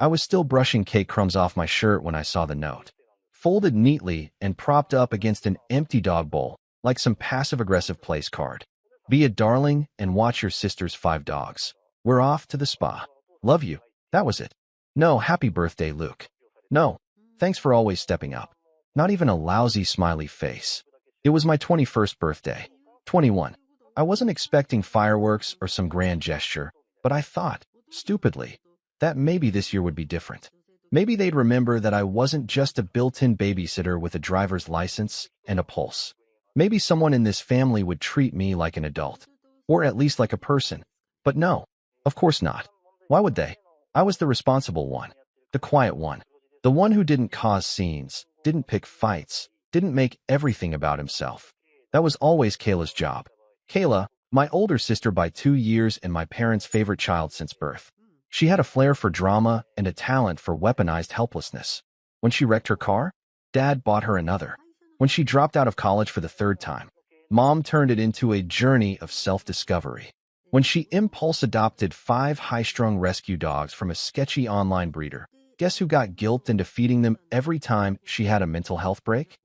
I was still brushing cake crumbs off my shirt when I saw the note. Folded neatly and propped up against an empty dog bowl, like some passive-aggressive place card. Be a darling and watch your sister's 5 dogs. We're off to the spa. Love you. That was it. No, happy birthday, Luke. No, thanks for always stepping up. Not even a lousy smiley face. It was my 21st birthday. 21. I wasn't expecting fireworks or some grand gesture, but I thought, stupidly, that maybe this year would be different. Maybe they'd remember that I wasn't just a built-in babysitter with a driver's license and a pulse. Maybe someone in this family would treat me like an adult, or at least like a person. But no, of course not. Why would they? I was the responsible one, the quiet one, the one who didn't cause scenes, didn't pick fights, didn't make everything about himself. That was always Kayla's job. Kayla, my older sister by 2 years and my parents' favorite child since birth. She had a flair for drama and a talent for weaponized helplessness. When she wrecked her car, Dad bought her another. When she dropped out of college for the 3rd time, Mom turned it into a journey of self-discovery. When she impulse adopted 5 high-strung rescue dogs from a sketchy online breeder, guess who got guilt into feeding them every time she had a mental health break?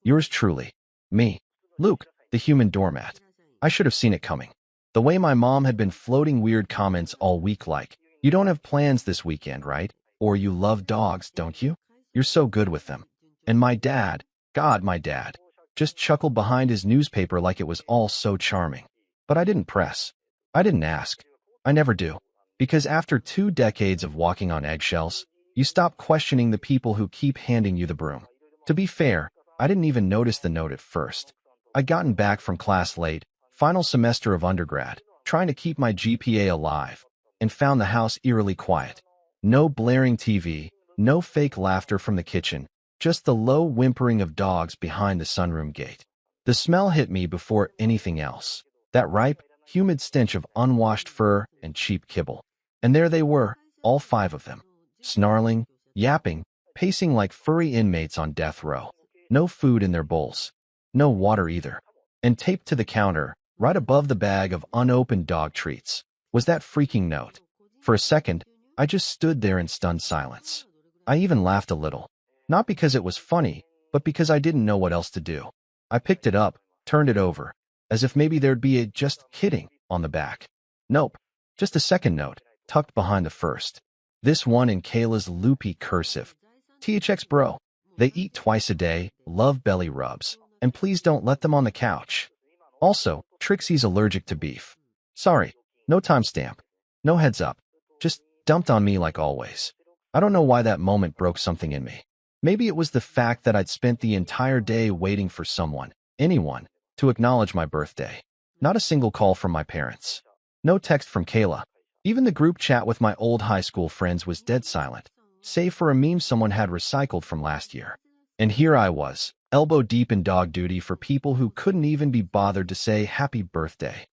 Yours truly. Me. Luke, the human doormat. I should have seen it coming. The way my mom had been floating weird comments all week like, "You don't have plans this weekend, right? Or you love dogs, don't you? You're so good with them." And my dad, God, my dad, just chuckled behind his newspaper like it was all so charming. But I didn't press. I didn't ask. I never do. Because after 2 decades of walking on eggshells, you stop questioning the people who keep handing you the broom. To be fair, I didn't even notice the note at first. I'd gotten back from class late, final semester of undergrad, trying to keep my GPA alive, and found the house eerily quiet. No blaring TV, no fake laughter from the kitchen, just the low whimpering of dogs behind the sunroom gate. The smell hit me before anything else. That ripe, humid stench of unwashed fur and cheap kibble. And there they were, all 5 of them. Snarling, yapping, pacing like furry inmates on death row. No food in their bowls. No water either. And taped to the counter, right above the bag of unopened dog treats, was that freaking note. For a second, I just stood there in stunned silence. I even laughed a little. Not because it was funny, but because I didn't know what else to do. I picked it up, turned it over, as if maybe there'd be a "just kidding" on the back. Nope, just a second note, tucked behind the first. This one in Kayla's loopy cursive. THX bro. They eat twice a day, love belly rubs, and please don't let them on the couch. Also, Trixie's allergic to beef. Sorry, no timestamp. No heads up. Just dumped on me like always. I don't know why that moment broke something in me. Maybe it was the fact that I'd spent the entire day waiting for someone, anyone, to acknowledge my birthday. Not a single call from my parents. No text from Kayla. Even the group chat with my old high school friends was dead silent, save for a meme someone had recycled from last year. And here I was, elbow deep in dog duty for people who couldn't even be bothered to say happy birthday.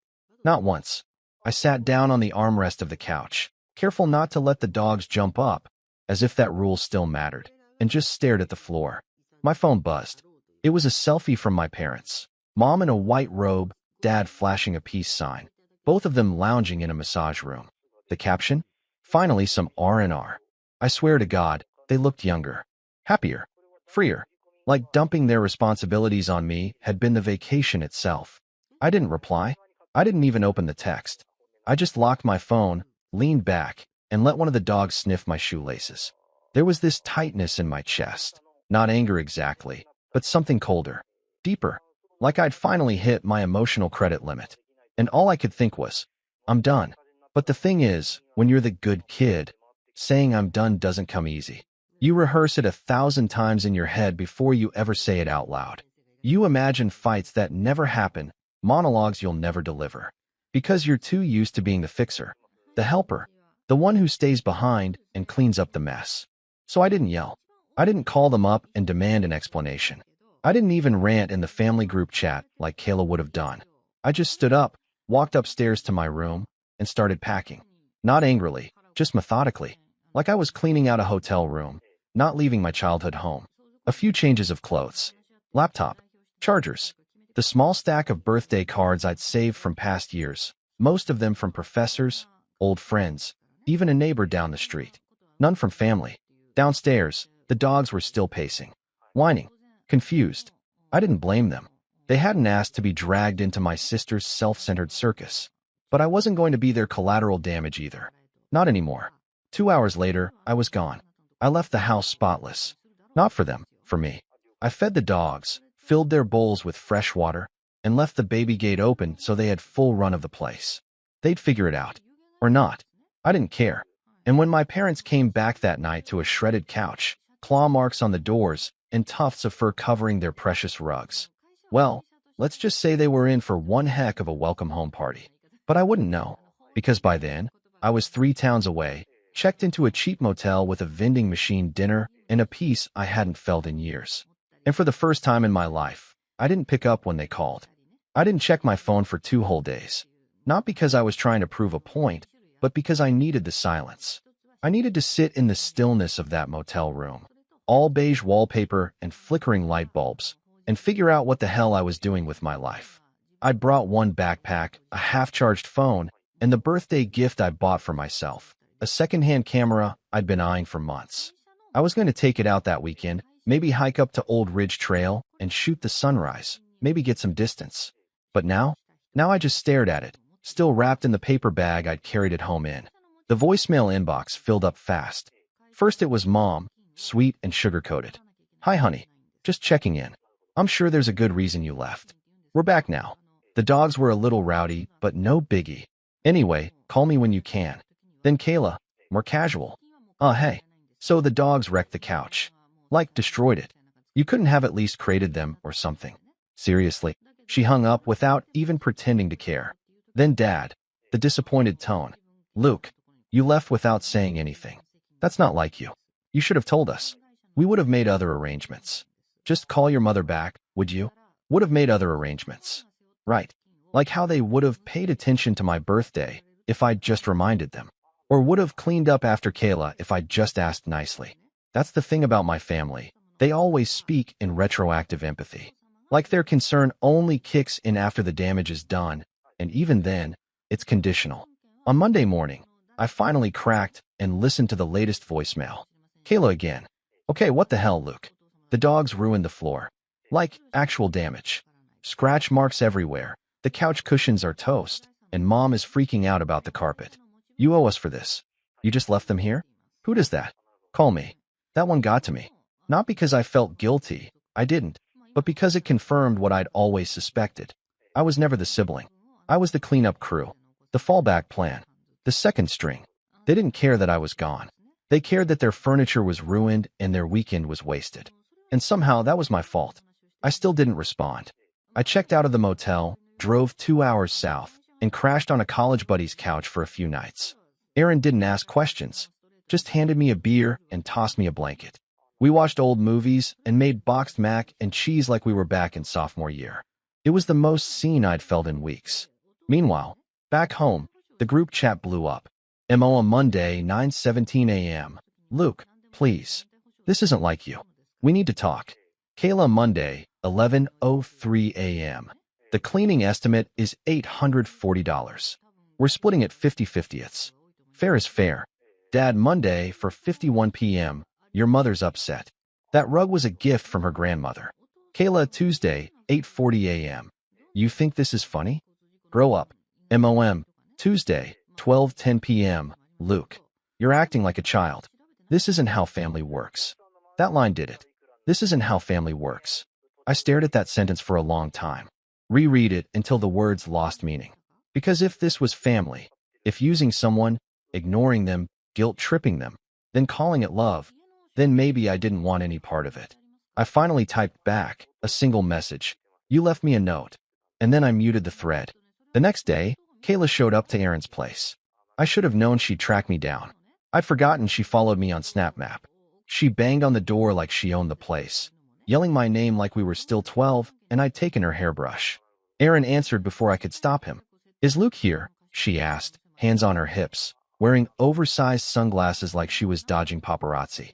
Not once. I sat down on the armrest of the couch, careful not to let the dogs jump up, as if that rule still mattered, and just stared at the floor. My phone buzzed. It was a selfie from my parents. Mom in a white robe, Dad flashing a peace sign, both of them lounging in a massage room. The caption? Finally some R&R. I swear to God, they looked younger, happier, freer. Like dumping their responsibilities on me had been the vacation itself. I didn't reply. I didn't even open the text. I just locked my phone, leaned back, and let one of the dogs sniff my shoelaces. There was this tightness in my chest. Not anger exactly, but something colder, deeper, like I'd finally hit my emotional credit limit. And all I could think was, I'm done. But the thing is, when you're the good kid, saying I'm done doesn't come easy. You rehearse it 1,000 times in your head before you ever say it out loud. You imagine fights that never happen, monologues you'll never deliver. Because you're too used to being the fixer, the helper, the one who stays behind and cleans up the mess. So I didn't yell. I didn't call them up and demand an explanation. I didn't even rant in the family group chat like Kayla would have done. I just stood up, walked upstairs to my room, and started packing. Not angrily, just methodically, like I was cleaning out a hotel room, not leaving my childhood home. A few changes of clothes, laptop, chargers, the small stack of birthday cards I'd saved from past years, most of them from professors, old friends, even a neighbor down the street. None from family. Downstairs, the dogs were still pacing, whining, confused. I didn't blame them. They hadn't asked to be dragged into my sister's self-centered circus. But I wasn't going to be their collateral damage either. Not anymore. 2 hours later, I was gone. I left the house spotless. Not for them, for me. I fed the dogs, filled their bowls with fresh water, and left the baby gate open so they had full run of the place. They'd figure it out. Or not. I didn't care. And when my parents came back that night to a shredded couch, claw marks on the doors, and tufts of fur covering their precious rugs, well, let's just say they were in for one heck of a welcome home party. But I wouldn't know, because by then, I was 3 towns away, checked into a cheap motel with a vending machine dinner and a peace I hadn't felt in years. And for the first time in my life, I didn't pick up when they called. I didn't check my phone for 2 whole days. Not because I was trying to prove a point, but because I needed the silence. I needed to sit in the stillness of that motel room, all beige wallpaper and flickering light bulbs, and figure out what the hell I was doing with my life. I'd brought one backpack, a half-charged phone, and the birthday gift I bought for myself, a second-hand camera I'd been eyeing for months. I was going to take it out that weekend, maybe hike up to Old Ridge Trail and shoot the sunrise, maybe get some distance. But now I just stared at it, still wrapped in the paper bag I'd carried it home in. The voicemail inbox filled up fast. First it was Mom, sweet and sugar-coated. "Hi, honey. Just checking in. I'm sure there's a good reason you left. We're back now. The dogs were a little rowdy, but no biggie. Anyway, call me when you can." Then Kayla, more casual. Hey. So the dogs wrecked the couch. Like, destroyed it. You couldn't have at least crated them or something. Seriously." She hung up without even pretending to care. Then Dad, the disappointed tone. "Luke, you left without saying anything. That's not like you. You should have told us. We would have made other arrangements. Just call your mother back, would you? Would have made other arrangements. Right. Like how they would have paid attention to my birthday if I'd just reminded them. Or would have cleaned up after Kayla if I'd just asked nicely. That's the thing about my family. They always speak in retroactive empathy. Like their concern only kicks in after the damage is done, and even then, it's conditional. On Monday morning, I finally cracked and listened to the latest voicemail. Kayla again. "Okay, what the hell, Luke? The dogs ruined the floor. Like, actual damage. Scratch marks everywhere. The couch cushions are toast, and Mom is freaking out about the carpet. You owe us for this. You just left them here? Who does that? Call me." That one got to me. Not because I felt guilty, I didn't, but because it confirmed what I'd always suspected. I was never the sibling. I was the cleanup crew, the fallback plan, the second string. They didn't care that I was gone. They cared that their furniture was ruined and their weekend was wasted. And somehow that was my fault. I still didn't respond. I checked out of the motel, drove 2 hours south, and crashed on a college buddy's couch for a few nights. Aaron didn't ask questions, just handed me a beer and tossed me a blanket. We watched old movies and made boxed mac and cheese like we were back in sophomore year. It was the most seen I'd felt in weeks. Meanwhile, back home, the group chat blew up. MO on Monday, 9:17 a.m. "Luke, please. This isn't like you. We need to talk." Kayla Monday, 11:03 a.m. "The cleaning estimate is $840. We're splitting it 50/50ths. Fair is fair." Dad Monday for 51 p.m. "Your mother's upset. That rug was a gift from her grandmother." Kayla Tuesday, 8:40 a.m. "You think this is funny? Grow up." MOM Tuesday, 12:10 p.m. "Luke, you're acting like a child. This isn't how family works." That line did it. This isn't how family works. I stared at that sentence for a long time. Reread it until the words lost meaning. Because if this was family, if using someone, ignoring them, guilt-tripping them, then calling it love, then maybe I didn't want any part of it. I finally typed back a single message. "You left me a note." And then I muted the thread. The next day, Kayla showed up to Aaron's place. I should have known she'd track me down. I'd forgotten she followed me on SnapMap. She banged on the door like she owned the place, yelling my name like we were still 12 and I'd taken her hairbrush. Aaron answered before I could stop him. "Is Luke here?" she asked, hands on her hips, wearing oversized sunglasses like she was dodging paparazzi.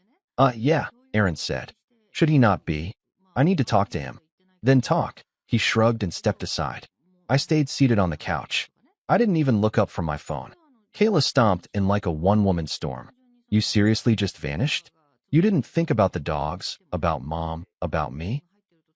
Yeah," Aaron said. "Should he not be? I need to talk to him." "Then talk." He shrugged and stepped aside. I stayed seated on the couch. I didn't even look up from my phone. Kayla stomped in like a one-woman storm. You seriously just vanished? You didn't think about the dogs, about mom, about me?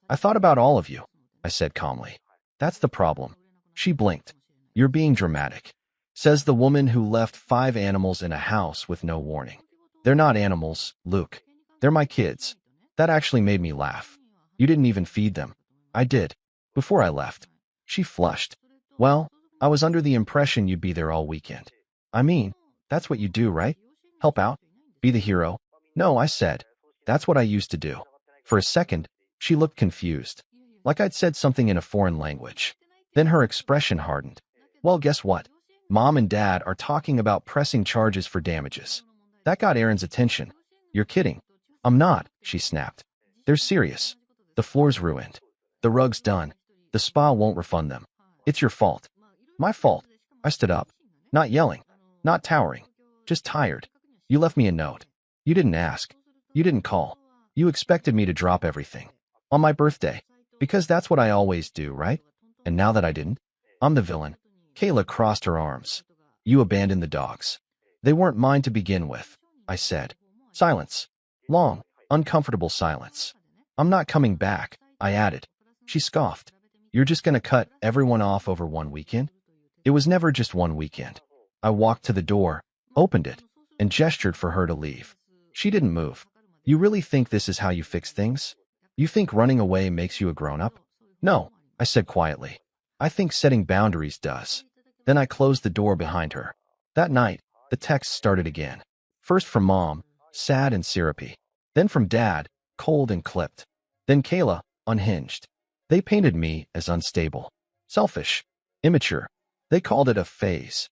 I thought about all of you, I said calmly. That's the problem. She blinked. You're being dramatic, says the woman who left 5 animals in a house with no warning. They're not animals, Luke. They're my kids. That actually made me laugh. You didn't even feed them. I did. Before I left. She flushed. Well, I was under the impression you'd be there all weekend. I mean, that's what you do, right? Help out? Be the hero? No, I said. That's what I used to do. For a second, she looked confused, like I'd said something in a foreign language. Then her expression hardened. Well, guess what? Mom and Dad are talking about pressing charges for damages. That got Aaron's attention. You're kidding. I'm not, she snapped. They're serious. The floor's ruined. The rug's done. The spa won't refund them. It's your fault. My fault. I stood up. Not yelling. Not towering. Just tired. You left me a note. You didn't ask. You didn't call. You expected me to drop everything. On my birthday. Because that's what I always do, right? And now that I didn't, I'm the villain. Kayla crossed her arms. You abandoned the dogs. They weren't mine to begin with, I said. Silence. Long, uncomfortable silence. I'm not coming back, I added. She scoffed. You're just going to cut everyone off over one weekend? It was never just one weekend. I walked to the door, opened it, and gestured for her to leave. She didn't move. You really think this is how you fix things? You think running away makes you a grown-up? No, I said quietly. I think setting boundaries does. Then I closed the door behind her. That night, the texts started again. First from Mom, sad and syrupy. Then from Dad, cold and clipped. Then Kayla, unhinged. They painted me as unstable, selfish, immature. They called it a phase.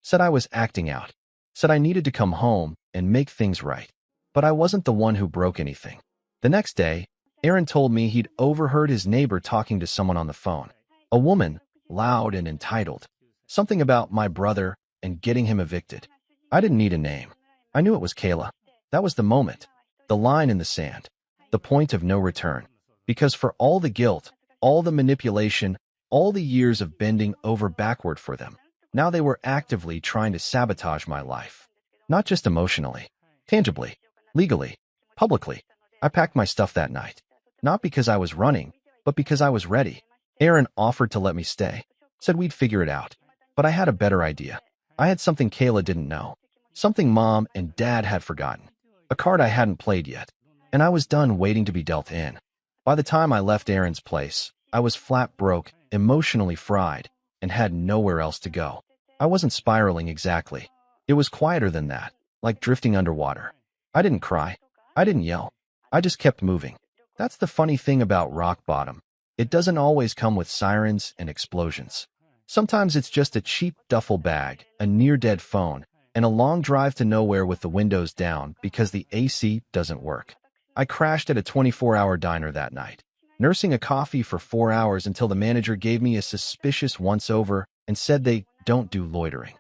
Said I was acting out. Said I needed to come home and make things right. But I wasn't the one who broke anything. The next day, Aaron told me he'd overheard his neighbor talking to someone on the phone. A woman, loud and entitled. Something about my brother and getting him evicted. I didn't need a name. I knew it was Kayla. That was the moment. The line in the sand. The point of no return. Because for all the guilt, all the manipulation, all the years of bending over backward for them, now they were actively trying to sabotage my life. Not just emotionally, tangibly, legally, publicly. I packed my stuff that night. Not because I was running, but because I was ready. Aaron offered to let me stay. Said we'd figure it out. But I had a better idea. I had something Kayla didn't know. Something Mom and Dad had forgotten. A card I hadn't played yet. And I was done waiting to be dealt in. By the time I left Aaron's place, I was flat broke, emotionally fried, and had nowhere else to go. I wasn't spiraling exactly. It was quieter than that, like drifting underwater. I didn't cry. I didn't yell. I just kept moving. That's the funny thing about rock bottom. It doesn't always come with sirens and explosions. Sometimes it's just a cheap duffel bag, a near-dead phone, and a long drive to nowhere with the windows down because the AC doesn't work. I crashed at a 24-hour diner that night, nursing a coffee for 4 hours until the manager gave me a suspicious once-over and said they don't do loitering.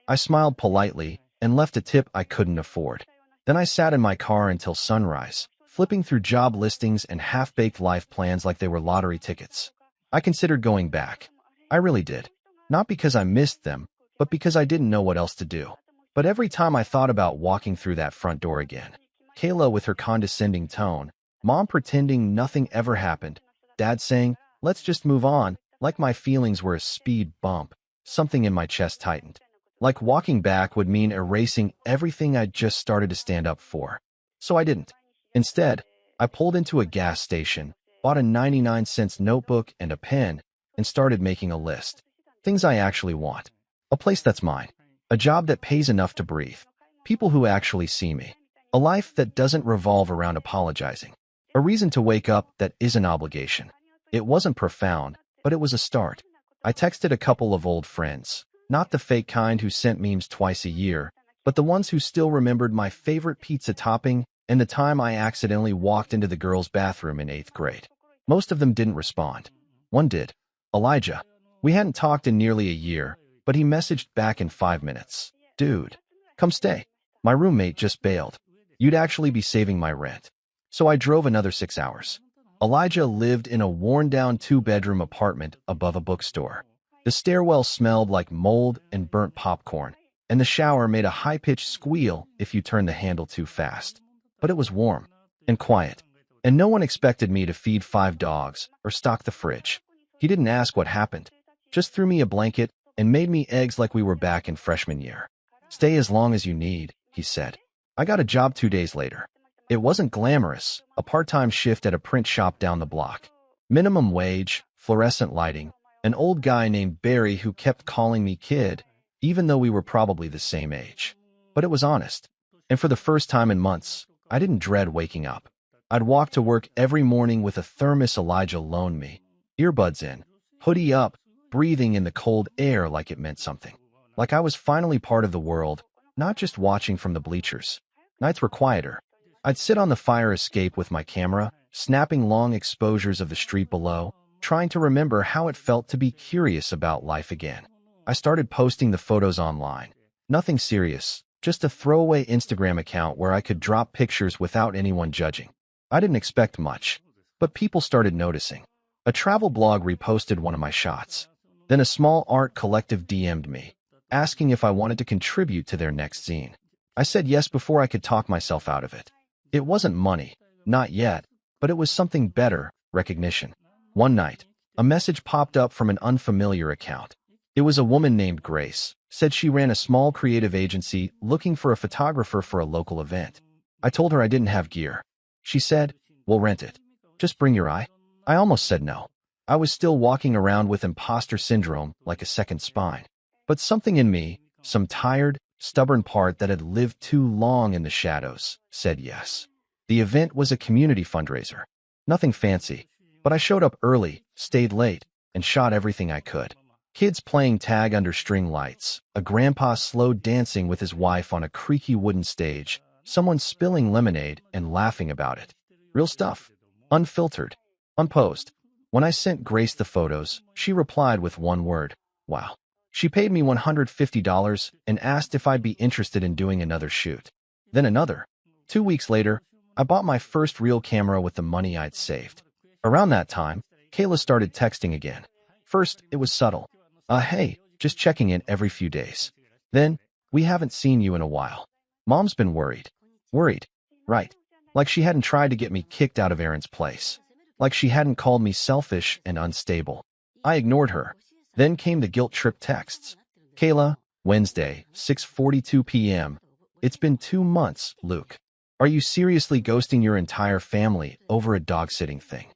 I smiled politely and left a tip I couldn't afford. Then I sat in my car until sunrise, flipping through job listings and half-baked life plans like they were lottery tickets. I considered going back. I really did. Not because I missed them, but because I didn't know what else to do. But every time I thought about walking through that front door again, Kayla with her condescending tone, Mom pretending nothing ever happened, Dad saying, let's just move on, like my feelings were a speed bump, something in my chest tightened. Like walking back would mean erasing everything I'd just started to stand up for. So I didn't. Instead, I pulled into a gas station, bought a 99-cent notebook and a pen, and started making a list. Things I actually want. A place that's mine. A job that pays enough to breathe. People who actually see me. A life that doesn't revolve around apologizing. A reason to wake up that is an obligation. It wasn't profound, but it was a start. I texted a couple of old friends. Not the fake kind who sent memes twice a year, but the ones who still remembered my favorite pizza topping and the time I accidentally walked into the girls' bathroom in 8th grade. Most of them didn't respond. One did. Elijah. We hadn't talked in nearly a year, but he messaged back in 5 minutes. Dude, come stay. My roommate just bailed. You'd actually be saving my rent. So I drove another 6 hours. Elijah lived in a worn-down 2-bedroom apartment above a bookstore. The stairwell smelled like mold and burnt popcorn, and the shower made a high-pitched squeal if you turned the handle too fast. But it was warm and quiet, and no one expected me to feed 5 dogs or stock the fridge. He didn't ask what happened, just threw me a blanket and made me eggs like we were back in freshman year. "Stay as long as you need," he said. I got a job 2 days later. It wasn't glamorous, a part-time shift at a print shop down the block. Minimum wage, fluorescent lighting, an old guy named Barry who kept calling me kid, even though we were probably the same age. But it was honest. And for the first time in months, I didn't dread waking up. I'd walk to work every morning with a thermos Elijah loaned me, earbuds in, hoodie up, breathing in the cold air like it meant something. Like I was finally part of the world, not just watching from the bleachers. Nights were quieter. I'd sit on the fire escape with my camera, snapping long exposures of the street below, trying to remember how it felt to be curious about life again. I started posting the photos online. Nothing serious, just a throwaway Instagram account where I could drop pictures without anyone judging. I didn't expect much, but people started noticing. A travel blog reposted one of my shots. Then a small art collective DM'd me, asking if I wanted to contribute to their next zine. I said yes before I could talk myself out of it. It wasn't money, not yet, but it was something better, recognition. One night, a message popped up from an unfamiliar account. It was a woman named Grace, said she ran a small creative agency looking for a photographer for a local event. I told her I didn't have gear. She said, "We'll rent it. Just bring your eye." I almost said no. I was still walking around with imposter syndrome like a second spine. But something in me, some tired, stubborn part that had lived too long in the shadows, said yes. The event was a community fundraiser. Nothing fancy, but I showed up early, stayed late, and shot everything I could. Kids playing tag under string lights, a grandpa slow dancing with his wife on a creaky wooden stage, someone spilling lemonade and laughing about it. Real stuff. Unfiltered. Unposed. When I sent Grace the photos, she replied with one word, "Wow." She paid me $150 and asked if I'd be interested in doing another shoot. Then another. 2 weeks later, I bought my first real camera with the money I'd saved. Around that time, Kayla started texting again. First, it was subtle. Hey, just checking in every few days. Then, "We haven't seen you in a while. Mom's been worried." Worried. Right. Like she hadn't tried to get me kicked out of Aaron's place. Like she hadn't called me selfish and unstable. I ignored her. Then came the guilt trip texts. "Kayla, Wednesday, 6:42 p.m. It's been 2 months, Luke. Are you seriously ghosting your entire family over a dog-sitting thing?"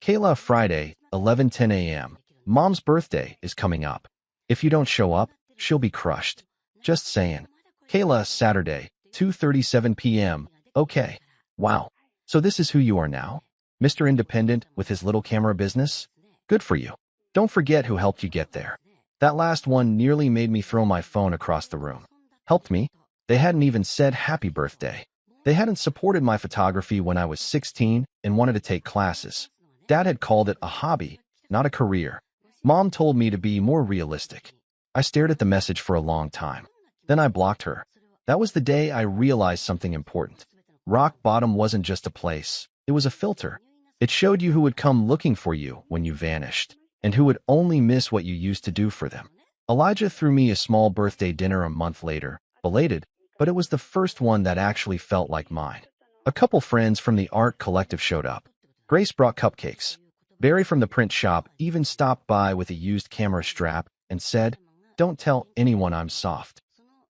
Kayla, Friday, 11:10 a.m. Mom's birthday is coming up. If you don't show up, she'll be crushed. Just saying. Kayla, Saturday, 2:37 p.m. Okay. Wow. So this is who you are now? Mr. Independent with his little camera business? Good for you. Don't forget who helped you get there. That last one nearly made me throw my phone across the room. Helped me? They hadn't even said happy birthday. They hadn't supported my photography when I was 16 and wanted to take classes. Dad had called it a hobby, not a career. Mom told me to be more realistic. I stared at the message for a long time. Then I blocked her. That was the day I realized something important. Rock bottom wasn't just a place. It was a filter. It showed you who would come looking for you when you vanished, and who would only miss what you used to do for them. Elijah threw me a small birthday dinner a month later, belated, but it was the first one that actually felt like mine. A couple friends from the art collective showed up. Grace brought cupcakes. Barry from the print shop even stopped by with a used camera strap and said, "Don't tell anyone I'm soft."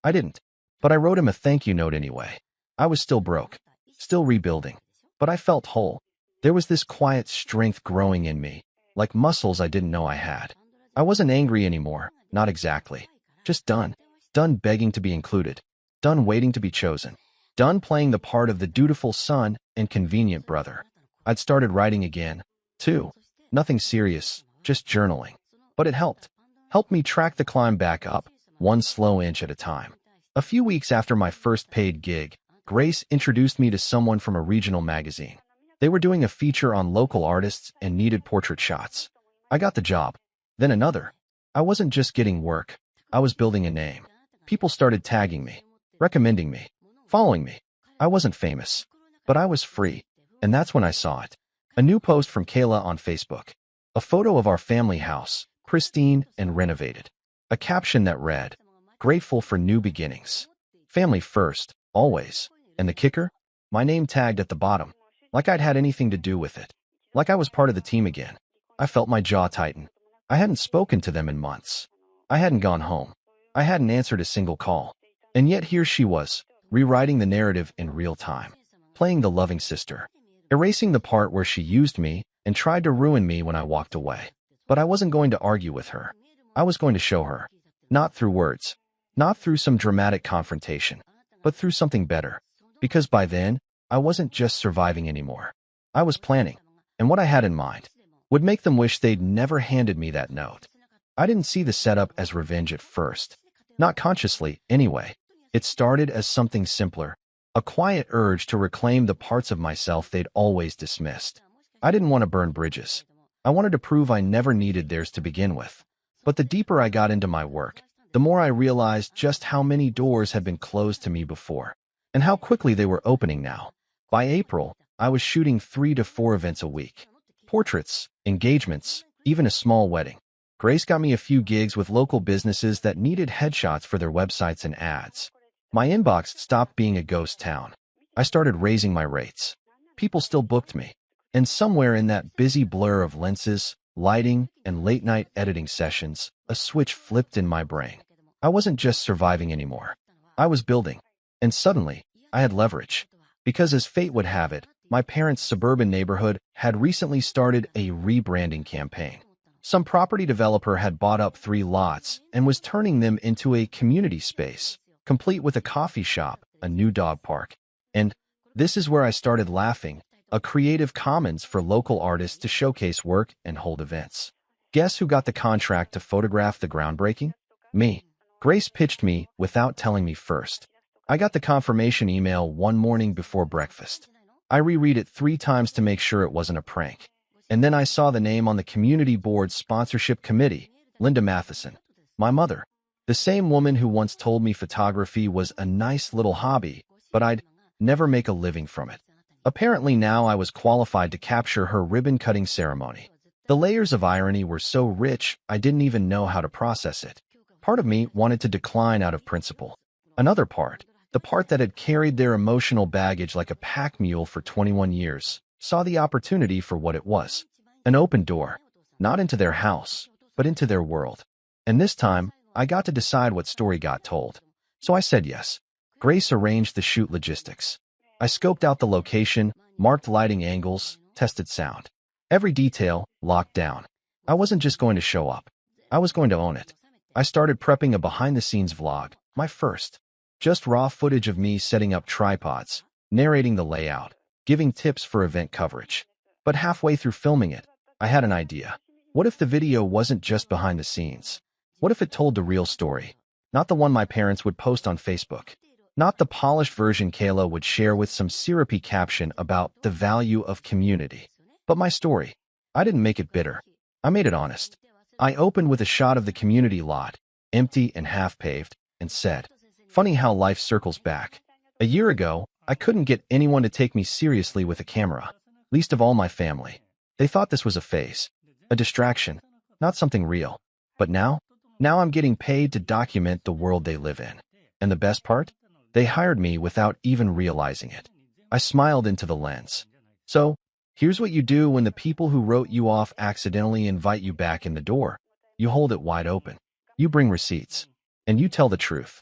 I didn't, but I wrote him a thank you note anyway. I was still broke, still rebuilding, but I felt whole. There was this quiet strength growing in me, like muscles I didn't know I had. I wasn't angry anymore, not exactly. Just done. Done begging to be included. Done waiting to be chosen. Done playing the part of the dutiful son and convenient brother. I'd started writing again, too. Nothing serious, just journaling. But it helped. Helped me track the climb back up, one slow inch at a time. A few weeks after my first paid gig, Grace introduced me to someone from a regional magazine. They were doing a feature on local artists and needed portrait shots. I got the job. Then another. I wasn't just getting work. I was building a name. People started tagging me, recommending me, following me. I wasn't famous, but I was free. And that's when I saw it. A new post from Kayla on Facebook. A photo of our family house, pristine and renovated. A caption that read, grateful for new beginnings. Family first, always. And the kicker? My name tagged at the bottom, like I'd had anything to do with it. Like I was part of the team again. I felt my jaw tighten. I hadn't spoken to them in months. I hadn't gone home. I hadn't answered a single call. And yet here she was, rewriting the narrative in real time, playing the loving sister, erasing the part where she used me and tried to ruin me when I walked away. But I wasn't going to argue with her. I was going to show her. Not through words, not through some dramatic confrontation, but through something better. Because by then, I wasn't just surviving anymore. I was planning, and what I had in mind would make them wish they'd never handed me that note. I didn't see the setup as revenge at first. Not consciously, anyway. It started as something simpler, a quiet urge to reclaim the parts of myself they'd always dismissed. I didn't want to burn bridges. I wanted to prove I never needed theirs to begin with. But the deeper I got into my work, the more I realized just how many doors had been closed to me before, and how quickly they were opening now. By April, I was shooting 3 to 4 events a week. Portraits, engagements, even a small wedding. Grace got me a few gigs with local businesses that needed headshots for their websites and ads. My inbox stopped being a ghost town. I started raising my rates. People still booked me. And somewhere in that busy blur of lenses, lighting, and late-night editing sessions, a switch flipped in my brain. I wasn't just surviving anymore. I was building. And suddenly, I had leverage. Because as fate would have it, my parents' suburban neighborhood had recently started a rebranding campaign. Some property developer had bought up 3 lots and was turning them into a community space, complete with a coffee shop, a new dog park. And this is where I started laughing, a Creative Commons for local artists to showcase work and hold events. Guess who got the contract to photograph the groundbreaking? Me. Grace pitched me without telling me first. I got the confirmation email one morning before breakfast. I reread it 3 times to make sure it wasn't a prank. And then I saw the name on the community board sponsorship committee, Linda Matheson, my mother. The same woman who once told me photography was a nice little hobby, but I'd never make a living from it. Apparently now I was qualified to capture her ribbon-cutting ceremony. The layers of irony were so rich, I didn't even know how to process it. Part of me wanted to decline out of principle. Another part, the part that had carried their emotional baggage like a pack mule for 21 years, saw the opportunity for what it was. An open door, not into their house, but into their world. And this time, I got to decide what story got told. So I said yes. Grace arranged the shoot logistics. I scoped out the location, marked lighting angles, tested sound. Every detail locked down. I wasn't just going to show up. I was going to own it. I started prepping a behind-the-scenes vlog, my first. Just raw footage of me setting up tripods, narrating the layout, giving tips for event coverage. But halfway through filming it, I had an idea. What if the video wasn't just behind the scenes? What if it told the real story? Not the one my parents would post on Facebook. Not the polished version Kayla would share with some syrupy caption about the value of community. But my story. I didn't make it bitter. I made it honest. I opened with a shot of the community lot, empty and half-paved, and said, "Funny how life circles back. A year ago, I couldn't get anyone to take me seriously with a camera, least of all my family. They thought this was a phase, a distraction, not something real. But now I'm getting paid to document the world they live in. And the best part? They hired me without even realizing it." I smiled into the lens. So, here's what you do when the people who wrote you off accidentally invite you back in the door. You hold it wide open. You bring receipts. And you tell the truth.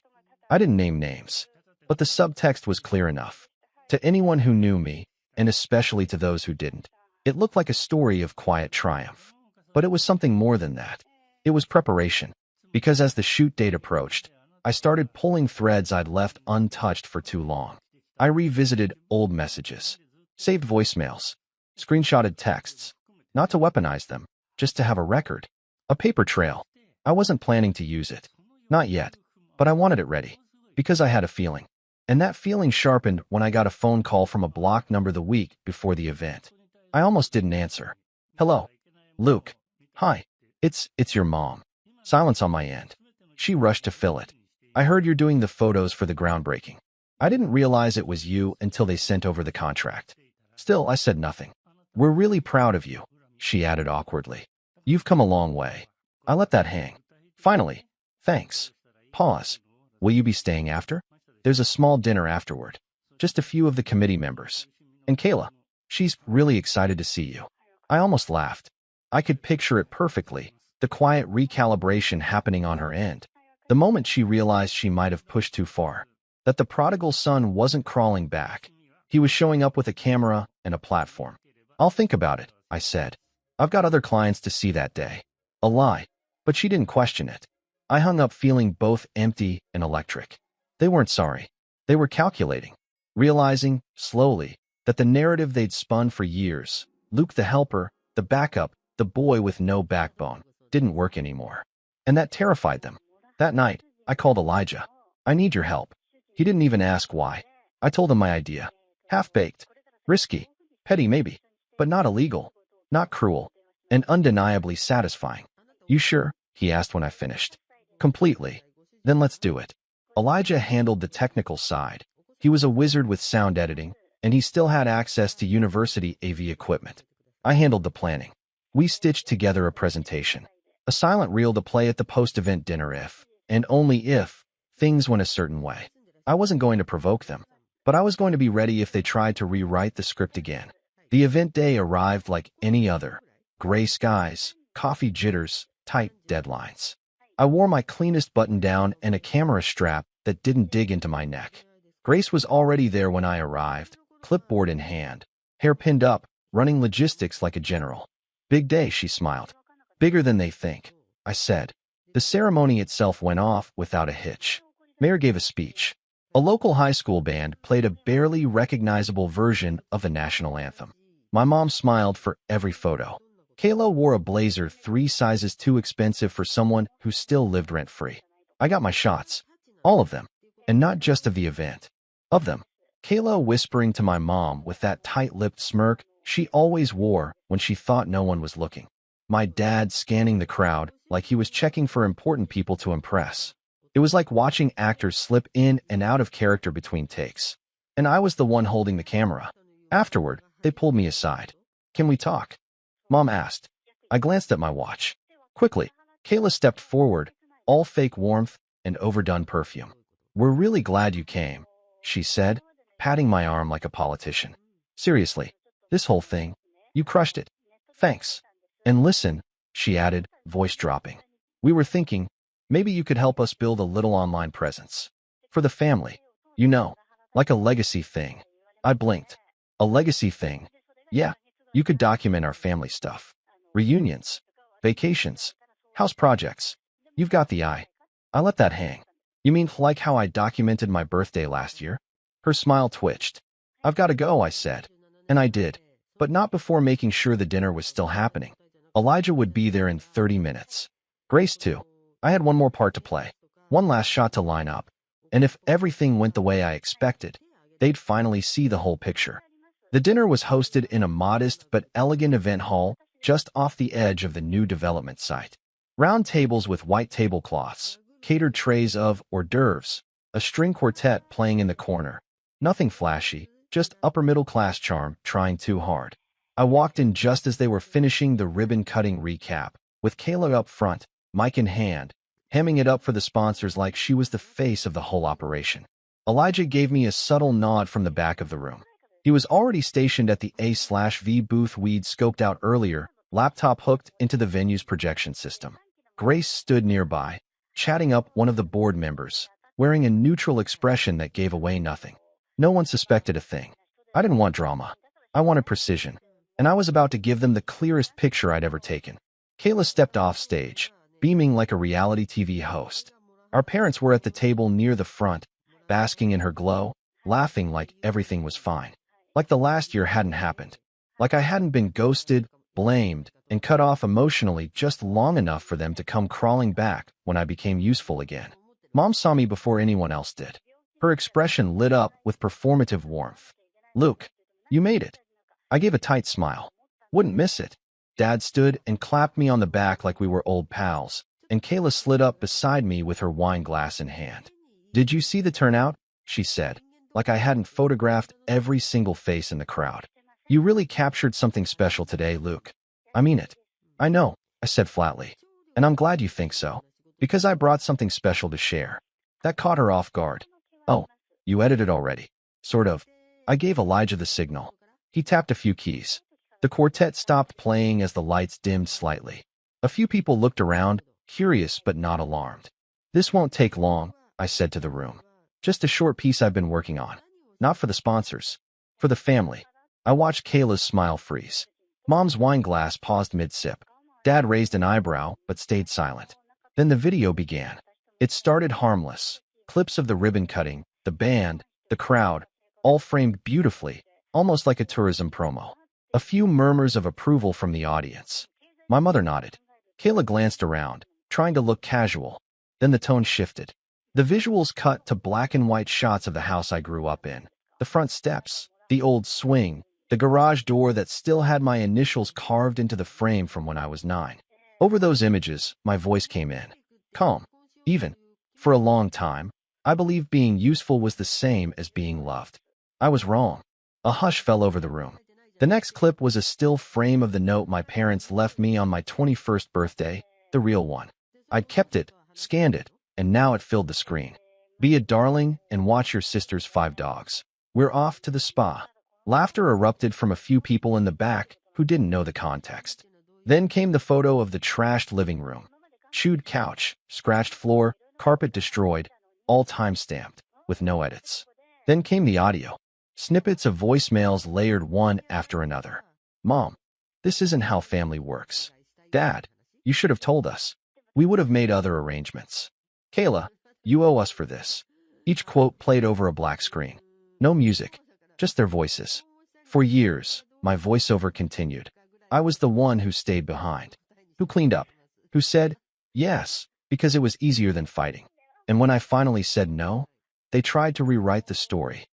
I didn't name names, but the subtext was clear enough. To anyone who knew me, and especially to those who didn't, it looked like a story of quiet triumph. But it was something more than that. It was preparation. Because as the shoot date approached, I started pulling threads I'd left untouched for too long. I revisited old messages, saved voicemails, screenshotted texts, not to weaponize them, just to have a record, a paper trail. I wasn't planning to use it. Not yet, but I wanted it ready, because I had a feeling. And that feeling sharpened when I got a phone call from a blocked number the week before the event. I almost didn't answer. "Hello. Luke. Hi. It's your mom." Silence on my end. She rushed to fill it. "I heard you're doing the photos for the groundbreaking." I didn't realize it was you until they sent over the contract. Still, I said nothing. "We're really proud of you," she added awkwardly. "You've come a long way." I let that hang. Finally, "Thanks." Pause. Will you be staying after? There's a small dinner afterward. Just a few of the committee members. And Kayla, she's really excited to see you. I almost laughed. I could picture it perfectly, the quiet recalibration happening on her end. The moment she realized she might have pushed too far, that the prodigal son wasn't crawling back. He was showing up with a camera and a platform. I'll think about it, I said. I've got other clients to see that day. A lie, but she didn't question it. I hung up feeling both empty and electric. They weren't sorry. They were calculating, realizing, slowly, that the narrative they'd spun for years, Luke the helper, the backup, the boy with no backbone, didn't work anymore. And that terrified them. That night, I called Elijah. I need your help. He didn't even ask why. I told him my idea. Half-baked. Risky. Petty maybe. But not illegal. Not cruel. And undeniably satisfying. You sure? He asked when I finished. Completely. Then let's do it. Elijah handled the technical side. He was a wizard with sound editing, and he still had access to university AV equipment. I handled the planning. We stitched together a presentation. A silent reel to play at the post-event dinner if, and only if, things went a certain way. I wasn't going to provoke them, but I was going to be ready if they tried to rewrite the script again. The event day arrived like any other. Gray skies, coffee jitters, tight deadlines. I wore my cleanest button-down and a camera strap that didn't dig into my neck. Grace was already there when I arrived, clipboard in hand, hair pinned up, running logistics like a general. Big day, she smiled. Bigger than they think, I said. The ceremony itself went off without a hitch. Mayor gave a speech. A local high school band played a barely recognizable version of the national anthem. My mom smiled for every photo. Kayla wore a blazer 3 sizes too expensive for someone who still lived rent-free. I got my shots. All of them. And not just of the event. Of them. Kayla whispering to my mom with that tight-lipped smirk she always wore when she thought no one was looking. My dad scanning the crowd like he was checking for important people to impress. It was like watching actors slip in and out of character between takes. And I was the one holding the camera. Afterward, they pulled me aside. Can we talk? Mom asked. I glanced at my watch. Quickly, Kayla stepped forward, all fake warmth and overdone perfume. We're really glad you came, she said, patting my arm like a politician. Seriously, this whole thing, you crushed it. Thanks. And listen, she added, voice dropping. We were thinking, maybe you could help us build a little online presence. For the family. You know, like a legacy thing. I blinked. A legacy thing? Yeah, you could document our family stuff. Reunions. Vacations. House projects. You've got the eye. I let that hang. You mean like how I documented my birthday last year? Her smile twitched. I've got to go, I said. And I did. But not before making sure the dinner was still happening. Elijah would be there in 30 minutes. Grace too. I had one more part to play. One last shot to line up. And if everything went the way I expected, they'd finally see the whole picture. The dinner was hosted in a modest but elegant event hall just off the edge of the new development site. Round tables with white tablecloths, catered trays of hors d'oeuvres, a string quartet playing in the corner. Nothing flashy, just upper-middle-class charm trying too hard. I walked in just as they were finishing the ribbon-cutting recap, with Kayla up front, mic in hand, hamming it up for the sponsors like she was the face of the whole operation. Elijah gave me a subtle nod from the back of the room. He was already stationed at the A/V booth we'd scoped out earlier, laptop hooked into the venue's projection system. Grace stood nearby, chatting up one of the board members, wearing a neutral expression that gave away nothing. No one suspected a thing. I didn't want drama. I wanted precision. And I was about to give them the clearest picture I'd ever taken. Kayla stepped off stage, beaming like a reality TV host. Our parents were at the table near the front, basking in her glow, laughing like everything was fine. Like the last year hadn't happened. Like I hadn't been ghosted, blamed, and cut off emotionally just long enough for them to come crawling back when I became useful again. Mom saw me before anyone else did. Her expression lit up with performative warmth. Luke, you made it. I gave a tight smile. Wouldn't miss it. Dad stood and clapped me on the back like we were old pals, and Kayla slid up beside me with her wine glass in hand. Did you see the turnout? She said, like I hadn't photographed every single face in the crowd. You really captured something special today, Luke. I mean it. I know, I said flatly. And I'm glad you think so, because I brought something special to share. That caught her off guard. Oh, you edited already. Sort of. I gave Elijah the signal. He tapped a few keys. The quartet stopped playing as the lights dimmed slightly. A few people looked around, curious but not alarmed. This won't take long, I said to the room. Just a short piece I've been working on. Not for the sponsors. For the family. I watched Kayla's smile freeze. Mom's wine glass paused mid-sip. Dad raised an eyebrow, but stayed silent. Then the video began. It started harmless. Clips of the ribbon cutting, the band, the crowd, all framed beautifully, almost like a tourism promo. A few murmurs of approval from the audience. My mother nodded. Kayla glanced around, trying to look casual. Then the tone shifted. The visuals cut to black and white shots of the house I grew up in. The front steps, the old swing, the garage door that still had my initials carved into the frame from when I was 9. Over those images, my voice came in. Calm. Even. For a long time, I believed being useful was the same as being loved. I was wrong. A hush fell over the room. The next clip was a still frame of the note my parents left me on my 21st birthday, the real one. I'd kept it, scanned it, and now it filled the screen. Be a darling and watch your sister's 5 dogs. We're off to the spa. Laughter erupted from a few people in the back who didn't know the context. Then came the photo of the trashed living room. Chewed couch, scratched floor, carpet destroyed, all time-stamped, with no edits. Then came the audio. Snippets of voicemails layered one after another. Mom, this isn't how family works. Dad, you should have told us. We would have made other arrangements. Kayla, you owe us for this. Each quote played over a black screen. No music, just their voices. For years, my voiceover continued. I was the one who stayed behind, who cleaned up, who said yes, because it was easier than fighting. And when I finally said no, they tried to rewrite the story.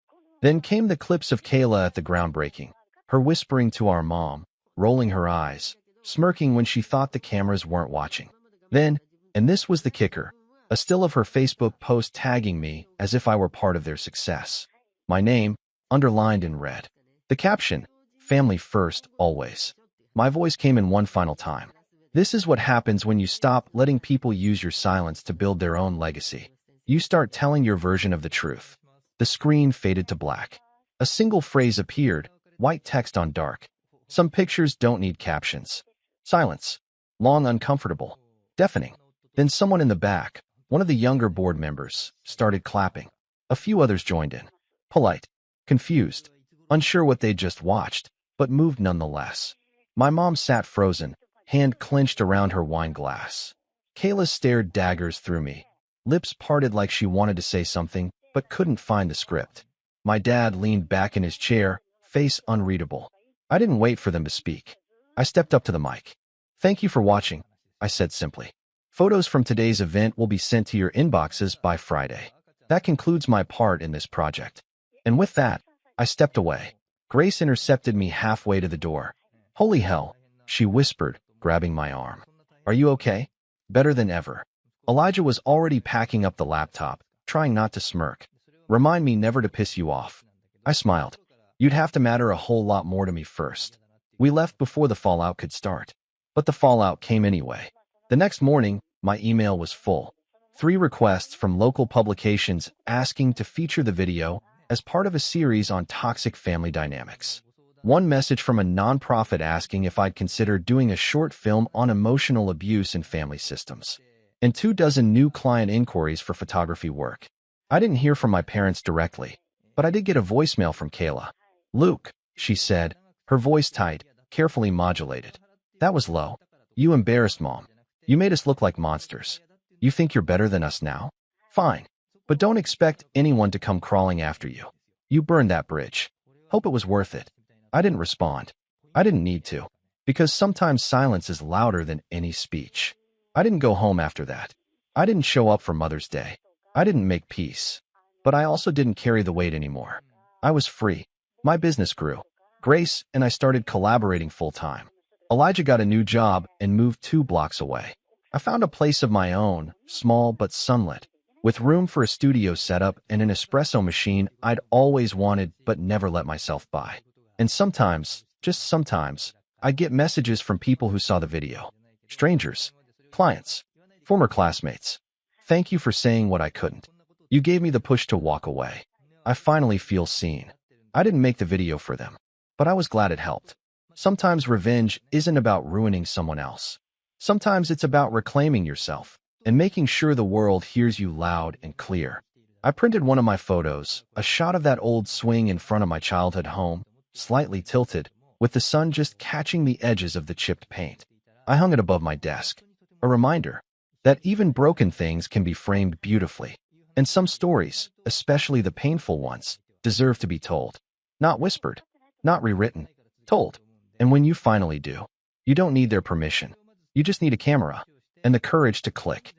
Then came the clips of Kayla at the groundbreaking, her whispering to our mom, rolling her eyes, smirking when she thought the cameras weren't watching. Then, and this was the kicker, a still of her Facebook post tagging me as if I were part of their success. My name, underlined in red. The caption, family first, always. My voice came in one final time. This is what happens when you stop letting people use your silence to build their own legacy. You start telling your version of the truth. The screen faded to black. A single phrase appeared, white text on dark. Some pictures don't need captions. Silence. Long, uncomfortable. Deafening. Then someone in the back, one of the younger board members, started clapping. A few others joined in. Polite. Confused. Unsure what they'd just watched, but moved nonetheless. My mom sat frozen, hand clenched around her wine glass. Kayla stared daggers through me. Lips parted like she wanted to say something, but couldn't find the script. My dad leaned back in his chair, face unreadable. I didn't wait for them to speak. I stepped up to the mic. Thank you for watching, I said simply. Photos from today's event will be sent to your inboxes by Friday. That concludes my part in this project. And with that, I stepped away. Grace intercepted me halfway to the door. Holy hell, she whispered, grabbing my arm. Are you okay? Better than ever. Elijah was already packing up the laptop, trying not to smirk. Remind me never to piss you off. I smiled. You'd have to matter a whole lot more to me first. We left before the fallout could start. But the fallout came anyway. The next morning, my email was full. 3 requests from local publications asking to feature the video as part of a series on toxic family dynamics. 1 message from a nonprofit asking if I'd consider doing a short film on emotional abuse in family systems. And 24 new client inquiries for photography work. I didn't hear from my parents directly, but I did get a voicemail from Kayla. Luke, she said, her voice tight, carefully modulated. That was low. You embarrassed Mom. You made us look like monsters. You think you're better than us now? Fine. But don't expect anyone to come crawling after you. You burned that bridge. Hope it was worth it. I didn't respond. I didn't need to, because sometimes silence is louder than any speech. I didn't go home after that. I didn't show up for Mother's Day. I didn't make peace. But I also didn't carry the weight anymore. I was free. My business grew. Grace and I started collaborating full-time. Elijah got a new job and moved 2 blocks away. I found a place of my own, small but sunlit, with room for a studio setup and an espresso machine I'd always wanted but never let myself buy. And sometimes, just sometimes, I'd get messages from people who saw the video. Strangers, clients, former classmates. Thank you for saying what I couldn't. You gave me the push to walk away. I finally feel seen. I didn't make the video for them, but I was glad it helped. Sometimes revenge isn't about ruining someone else. Sometimes it's about reclaiming yourself and making sure the world hears you loud and clear. I printed one of my photos, a shot of that old swing in front of my childhood home, slightly tilted, with the sun just catching the edges of the chipped paint. I hung it above my desk, a reminder that even broken things can be framed beautifully. And some stories, especially the painful ones, deserve to be told. Not whispered, not rewritten, told. And when you finally do, you don't need their permission. You just need a camera and the courage to click.